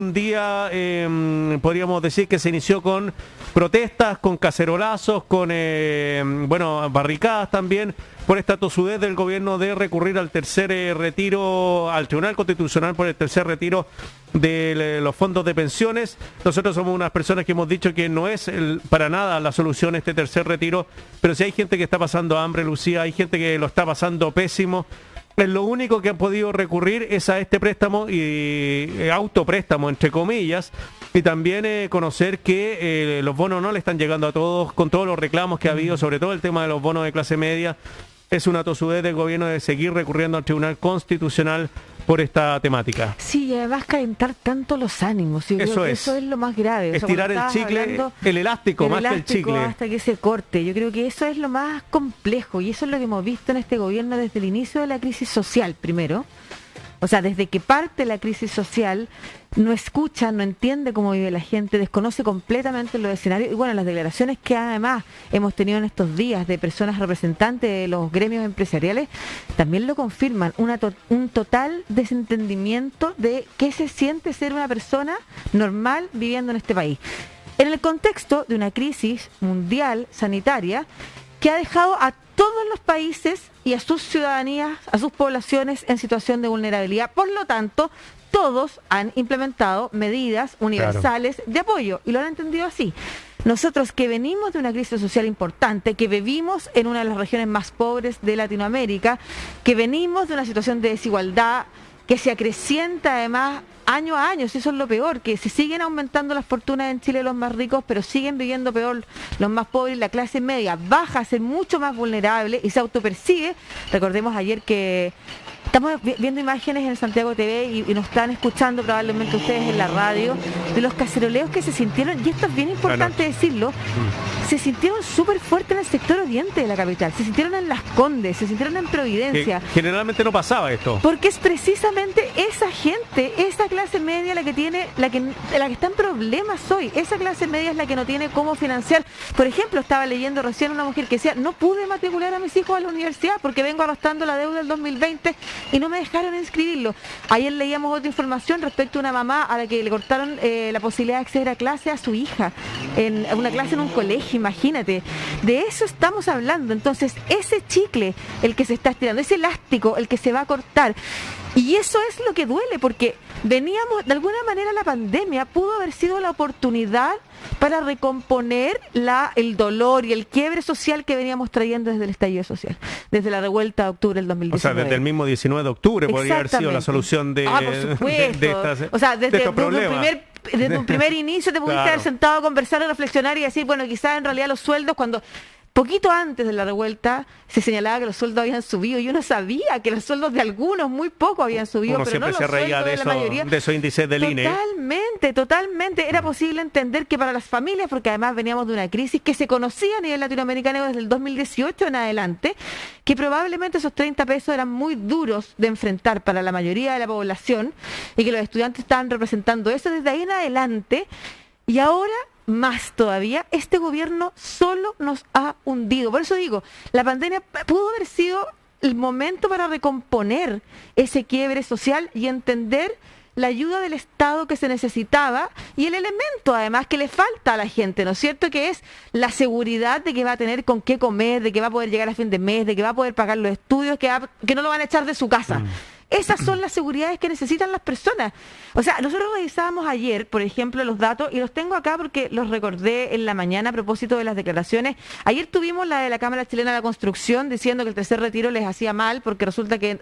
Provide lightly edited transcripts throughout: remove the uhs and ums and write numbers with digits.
Un día podríamos decir que se inició con protestas, con cacerolazos, con barricadas también por esta tosudez del gobierno de recurrir al tercer retiro, al Tribunal Constitucional por el tercer retiro de los fondos de pensiones. Nosotros somos unas personas que hemos dicho que no es para nada la solución este tercer retiro, pero si hay gente que está pasando hambre, Lucía, hay gente que lo está pasando pésimo. Lo único que han podido recurrir es a este préstamo y autopréstamo, entre comillas, y también conocer que los bonos no le están llegando a todos, con todos los reclamos que ha habido, sobre todo el tema de los bonos de clase media. Es una tosudez del gobierno de seguir recurriendo al Tribunal Constitucional por esta temática. Sí, y además calentar tanto los ánimos. Yo creo que eso es lo más grave. Estirar el chicle, el elástico más que el chicle. Hasta que se corte. Yo creo que eso es lo más complejo y eso es lo que hemos visto en este gobierno desde el inicio de la crisis social, primero. O sea, desde que parte la crisis social, no escucha, no entiende cómo vive la gente, desconoce completamente los escenarios. Y bueno, las declaraciones que además hemos tenido en estos días de personas representantes de los gremios empresariales, también lo confirman. Un total desentendimiento de qué se siente ser una persona normal viviendo en este país. En el contexto de una crisis mundial sanitaria que ha dejado a todos los países y a sus ciudadanías, a sus poblaciones en situación de vulnerabilidad. Por lo tanto, todos han implementado medidas universales de apoyo y lo han entendido así. Nosotros que venimos de una crisis social importante, que vivimos en una de las regiones más pobres de Latinoamérica, que venimos de una situación de desigualdad que se acrecienta además año a año, eso es lo peor, que se siguen aumentando las fortunas en Chile los más ricos, pero siguen viviendo peor los más pobres, la clase media baja a ser mucho más vulnerable y se autopercibe. Recordemos ayer que estamos viendo imágenes en Santiago TV y nos están escuchando probablemente ustedes en la radio, de los caceroleos que se sintieron, y esto es bien importante decirlo, se sintieron súper fuertes en el sector oriente de la capital, se sintieron en Las Condes, se sintieron en Providencia. Que generalmente no pasaba esto. Porque es precisamente esa gente, esa clase media la que está en problemas hoy. Esa clase media es la que no tiene cómo financiar. Por ejemplo, estaba leyendo recién una mujer que decía, no pude matricular a mis hijos a la universidad porque vengo arrastrando la deuda del 2020 y no me dejaron inscribirlo. Ayer leíamos otra información respecto a una mamá a la que le cortaron la posibilidad de acceder a clase a su hija, en una clase en un colegio, imagínate. De eso estamos hablando. Entonces, ese chicle, el que se está estirando, ese elástico, el que se va a cortar. Y eso es lo que duele, porque veníamos, de alguna manera la pandemia pudo haber sido la oportunidad para recomponer el dolor y el quiebre social que veníamos trayendo desde el estallido social, desde la revuelta de octubre del 2019. O sea, desde el mismo 19 de octubre podría haber sido la solución de estas, o sea, desde un primer inicio te pudiste haber sentado a conversar, a reflexionar y decir, bueno, quizás en realidad los sueldos, cuando poquito antes de la revuelta se señalaba que los sueldos habían subido y uno sabía que los sueldos de algunos, muy poco habían subido, uno pero siempre no se los reía sueldos de la mayoría. De esos índices del INE. Totalmente. Era posible entender que para las familias, porque además veníamos de una crisis que se conocía a nivel latinoamericano desde el 2018 en adelante, que probablemente esos 30 pesos eran muy duros de enfrentar para la mayoría de la población y que los estudiantes estaban representando eso desde ahí en adelante. Y ahora, más todavía, este gobierno solo nos ha hundido. Por eso digo, la pandemia pudo haber sido el momento para recomponer ese quiebre social y entender la ayuda del Estado que se necesitaba y el elemento además que le falta a la gente, ¿no es cierto? Que es la seguridad de que va a tener con qué comer, de que va a poder llegar a fin de mes, de que va a poder pagar los estudios, que no lo van a echar de su casa. Esas son las seguridades que necesitan las personas. O sea, nosotros revisábamos ayer, por ejemplo, los datos, y los tengo acá porque los recordé en la mañana a propósito de las declaraciones. Ayer tuvimos la de la Cámara Chilena de la Construcción diciendo que el tercer retiro les hacía mal porque resulta que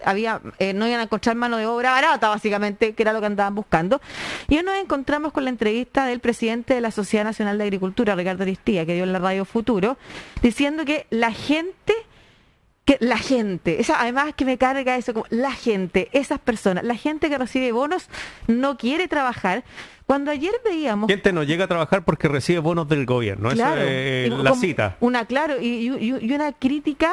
no iban a encontrar mano de obra barata, básicamente, que era lo que andaban buscando. Y hoy nos encontramos con la entrevista del presidente de la Sociedad Nacional de Agricultura, Ricardo Aristía, que dio en la Radio Futuro, diciendo que la gente, además que me carga eso, como la gente, esas personas, la gente que recibe bonos no quiere trabajar. Cuando ayer veíamos... Gente no llega a trabajar porque recibe bonos del gobierno, claro, esa es la cita. Y una crítica,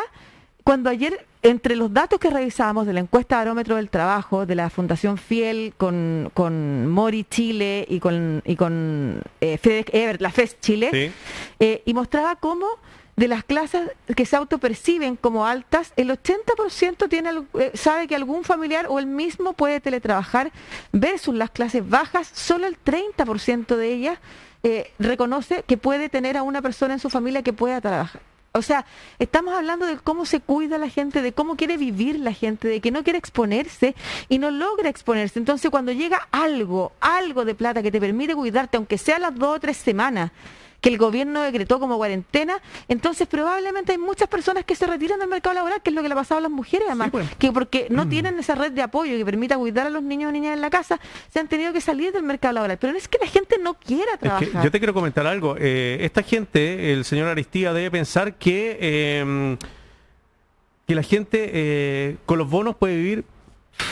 cuando ayer, entre los datos que revisábamos de la encuesta Barómetro del Trabajo, de la Fundación Fiel, con Mori Chile y con la FES Chile, sí. Y mostraba cómo de las clases que se autoperciben como altas, el 80% sabe que algún familiar o él mismo puede teletrabajar, versus las clases bajas, solo el 30% de ellas reconoce que puede tener a una persona en su familia que pueda trabajar. O sea, estamos hablando de cómo se cuida la gente, de cómo quiere vivir la gente, de que no quiere exponerse y no logra exponerse. Entonces, cuando llega algo de plata que te permite cuidarte, aunque sea las 2 o 3 semanas que el gobierno decretó como cuarentena, entonces probablemente hay muchas personas que se retiran del mercado laboral, que es lo que le ha pasado a las mujeres, además, sí, pues, que porque no tienen esa red de apoyo que permita cuidar a los niños o niñas en la casa, se han tenido que salir del mercado laboral. Pero no es que la gente no quiera trabajar. Es que yo te quiero comentar algo. Esta gente, el señor Aristía, debe pensar que la gente con los bonos puede vivir,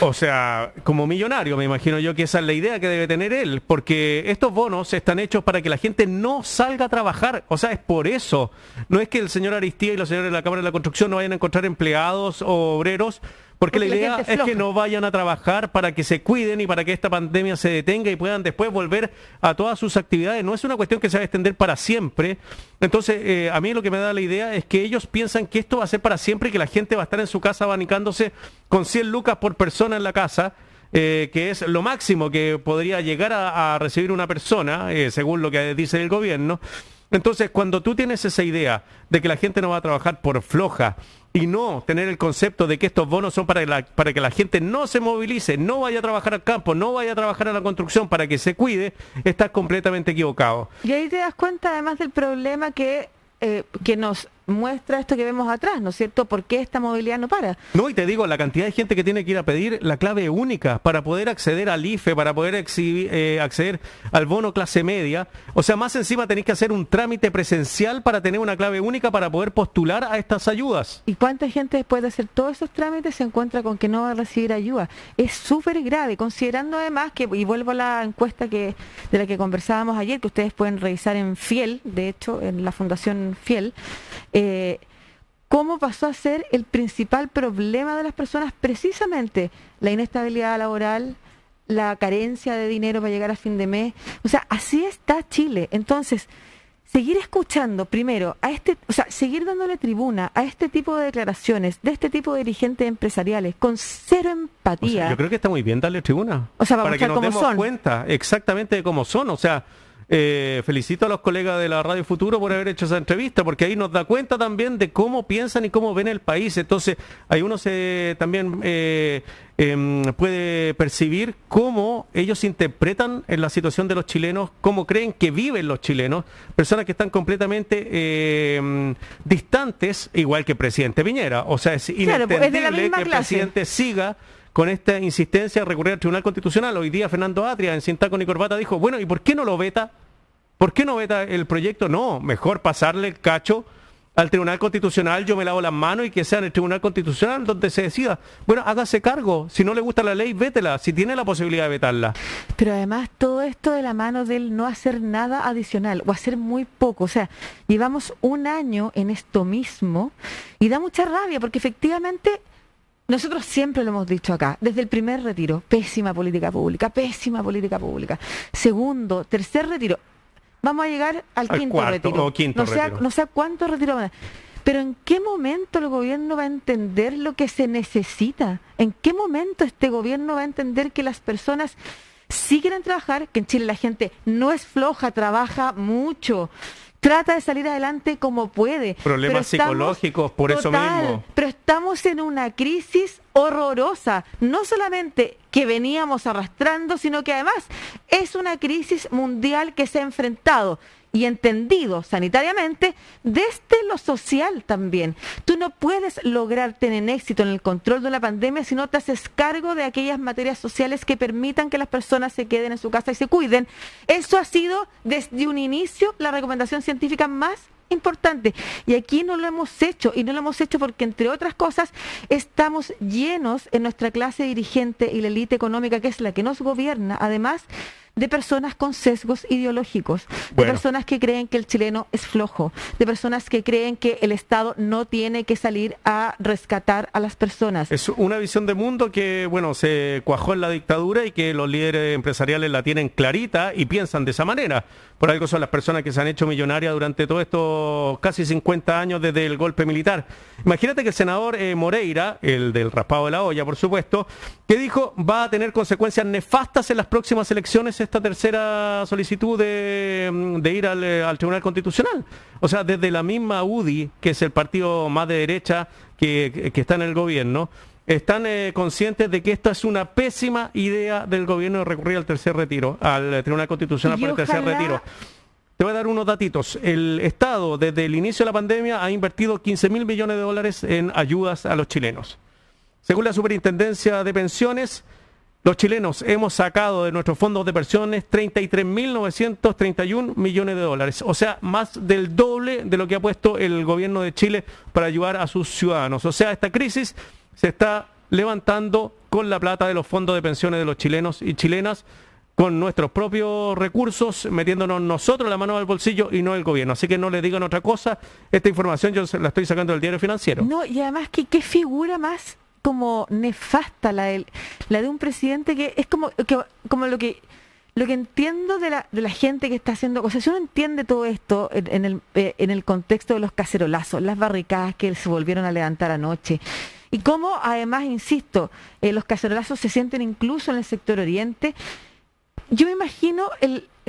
o sea, como millonario. Me imagino yo que esa es la idea que debe tener él, porque estos bonos están hechos para que la gente no salga a trabajar. O sea, es por eso. No es que el señor Aristía y los señores de la Cámara de la Construcción no vayan a encontrar empleados o obreros, porque la idea es que no vayan a trabajar para que se cuiden y para que esta pandemia se detenga y puedan después volver a todas sus actividades. No es una cuestión que se va a extender para siempre. Entonces, a mí lo que me da la idea es que ellos piensan que esto va a ser para siempre y que la gente va a estar en su casa abanicándose con 100 lucas por persona en la casa, que es lo máximo que podría llegar a recibir una persona, según lo que dice el gobierno. Entonces, cuando tú tienes esa idea de que la gente no va a trabajar por floja y no tener el concepto de que estos bonos son para que la gente no se movilice, no vaya a trabajar al campo, no vaya a trabajar en la construcción, para que se cuide, estás completamente equivocado. Y ahí te das cuenta además del problema que nos muestra esto que vemos atrás, ¿no es cierto? ¿Por qué esta movilidad no para? No, y te digo, la cantidad de gente que tiene que ir a pedir la clave única para poder acceder al IFE, para poder acceder al bono clase media. O sea, más encima tenés que hacer un trámite presencial para tener una clave única para poder postular a estas ayudas. ¿Y cuánta gente después de hacer todos esos trámites se encuentra con que no va a recibir ayuda? Es súper grave, considerando además que, y vuelvo a la encuesta de la que conversábamos ayer, que ustedes pueden revisar en Fiel, de hecho, en la Fundación Fiel, cómo pasó a ser el principal problema de las personas precisamente la inestabilidad laboral, la carencia de dinero para llegar a fin de mes. O sea, así está Chile. Entonces, seguir escuchando primero seguir dándole tribuna a este tipo de declaraciones de este tipo de dirigentes empresariales con cero empatía. O sea, yo creo que está muy bien darle tribuna, o sea, para que nos demos cuenta exactamente de cómo son. O sea, felicito a los colegas de la Radio Futuro por haber hecho esa entrevista, porque ahí nos da cuenta también de cómo piensan y cómo ven el país. Entonces, ahí uno también puede percibir cómo ellos interpretan en la situación de los chilenos, cómo creen que viven los chilenos, personas que están completamente distantes, igual que el presidente Piñera. O sea, es inentendible que el presidente siga con esta insistencia de recurrir al Tribunal Constitucional. Hoy día Fernando Atria, en Sin Taco ni Corbata, dijo, bueno, ¿y por qué no lo veta? ¿Por qué no veta el proyecto? No, mejor pasarle el cacho al Tribunal Constitucional, yo me lavo las manos y que sea en el Tribunal Constitucional donde se decida. Bueno, hágase cargo. Si no le gusta la ley, vétela, si tiene la posibilidad de vetarla. Pero además todo esto de la mano de él no hacer nada adicional o hacer muy poco. O sea, llevamos un año en esto mismo y da mucha rabia porque efectivamente nosotros siempre lo hemos dicho acá, desde el primer retiro, pésima política pública, pésima política pública. Segundo, tercer retiro, vamos a llegar al quinto retiro. No sé a cuánto retiro van a... Pero ¿en qué momento el gobierno va a entender lo que se necesita? ¿En qué momento este gobierno va a entender que las personas sí quieren trabajar, que en Chile la gente no es floja, trabaja mucho, trata de salir adelante como puede? Problemas psicológicos, por eso mismo. Pero estamos en una crisis horrorosa, no solamente que veníamos arrastrando, sino que además es una crisis mundial que se ha enfrentado y entendido sanitariamente desde lo social también. Tú no puedes lograr tener éxito en el control de una pandemia si no te haces cargo de aquellas materias sociales que permitan que las personas se queden en su casa y se cuiden. Eso ha sido desde un inicio la recomendación científica más importante, y aquí no lo hemos hecho, y no lo hemos hecho porque, entre otras cosas, estamos llenos en nuestra clase dirigente y la élite económica, que es la que nos gobierna, además de personas con sesgos ideológicos, de personas que creen que el chileno es flojo, de personas que creen que el Estado no tiene que salir a rescatar a las personas. Es una visión de mundo que, se cuajó en la dictadura y que los líderes empresariales la tienen clarita y piensan de esa manera. Por algo son las personas que se han hecho millonarias durante todos estos casi 50 años desde el golpe militar. Imagínate que el senador Moreira, el del raspado de la olla, por supuesto, que dijo va a tener consecuencias nefastas en las próximas elecciones esta tercera solicitud de ir al Tribunal Constitucional. O sea, desde la misma UDI, que es el partido más de derecha que está en el gobierno, están conscientes de que esta es una pésima idea del gobierno de recurrir al tercer retiro, al Tribunal Constitucional por el tercer retiro. Te voy a dar unos datitos. El Estado, desde el inicio de la pandemia, ha invertido 15.000 millones de dólares en ayudas a los chilenos. Según la Superintendencia de Pensiones, los chilenos hemos sacado de nuestros fondos de pensiones 33.931 millones de dólares. O sea, más del doble de lo que ha puesto el gobierno de Chile para ayudar a sus ciudadanos. O sea, esta crisis se está levantando con la plata de los fondos de pensiones de los chilenos y chilenas, con nuestros propios recursos, metiéndonos nosotros la mano al bolsillo y no el gobierno. Así que no le digan otra cosa. Esta información yo la estoy sacando del Diario Financiero. No, y además, ¿qué figura más como nefasta la de un presidente que es como lo que entiendo de la gente que está haciendo cosas? Si uno entiende todo esto en el contexto de los cacerolazos, las barricadas que se volvieron a levantar anoche, y cómo además, insisto, los cacerolazos se sienten incluso en el sector oriente. Yo me imagino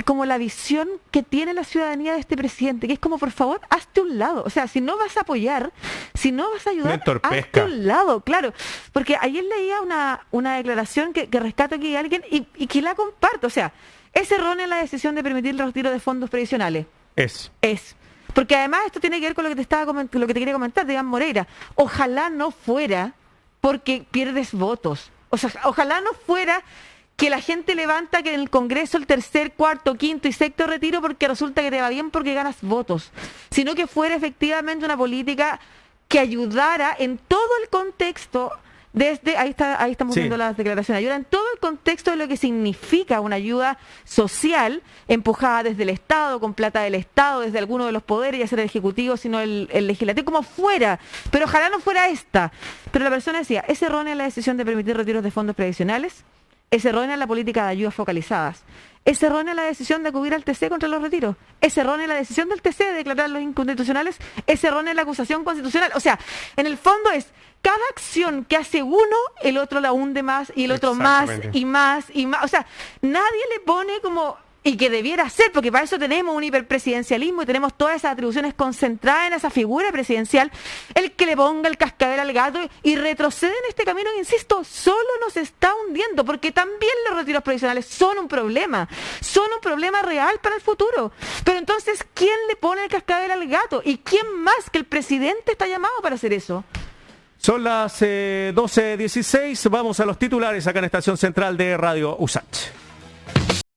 como la visión que tiene la ciudadanía de este presidente, que es como, por favor, hazte un lado. O sea, si no vas a apoyar, si no vas a ayudar, hazte un lado, claro. Porque ayer leía una declaración que rescato aquí a alguien y que la comparto. O sea, ¿es errónea la decisión de permitir el retiro de fondos previsionales? Es. Porque además esto tiene que ver con lo que te quería comentar, de Iván Moreira. Ojalá no fuera porque pierdes votos. O sea, ojalá no fuera que la gente levanta que en el Congreso el tercer, cuarto, quinto y sexto retiro porque resulta que te va bien porque ganas votos, sino que fuera efectivamente una política que ayudara en todo el contexto, ahí estamos viendo las declaraciones, ayuda en todo el contexto de lo que significa una ayuda social empujada desde el Estado, con plata del Estado, desde alguno de los poderes, ya sea el Ejecutivo, sino el Legislativo, como fuera, pero ojalá no fuera esta. Pero la persona decía, ¿es errónea la decisión de permitir retiros de fondos previsionales? ¿Es errónea la política de ayudas focalizadas? ¿Es errónea la decisión de acudir al TC contra los retiros? ¿Es errónea la decisión del TC de declararlos inconstitucionales? ¿Es errónea la acusación constitucional? O sea, en el fondo es cada acción que hace uno, el otro la hunde más y el otro más y más y más. O sea, nadie le pone como... Y que debiera ser, porque para eso tenemos un hiperpresidencialismo y tenemos todas esas atribuciones concentradas en esa figura presidencial, el que le ponga el cascabel al gato y retrocede en este camino, que, insisto, solo nos está hundiendo, porque también los retiros previsionales son un problema real para el futuro. Pero entonces, ¿quién le pone el cascabel al gato? ¿Y quién más que el presidente está llamado para hacer eso? Son las 12:16, vamos a los titulares acá en Estación Central de Radio USACH.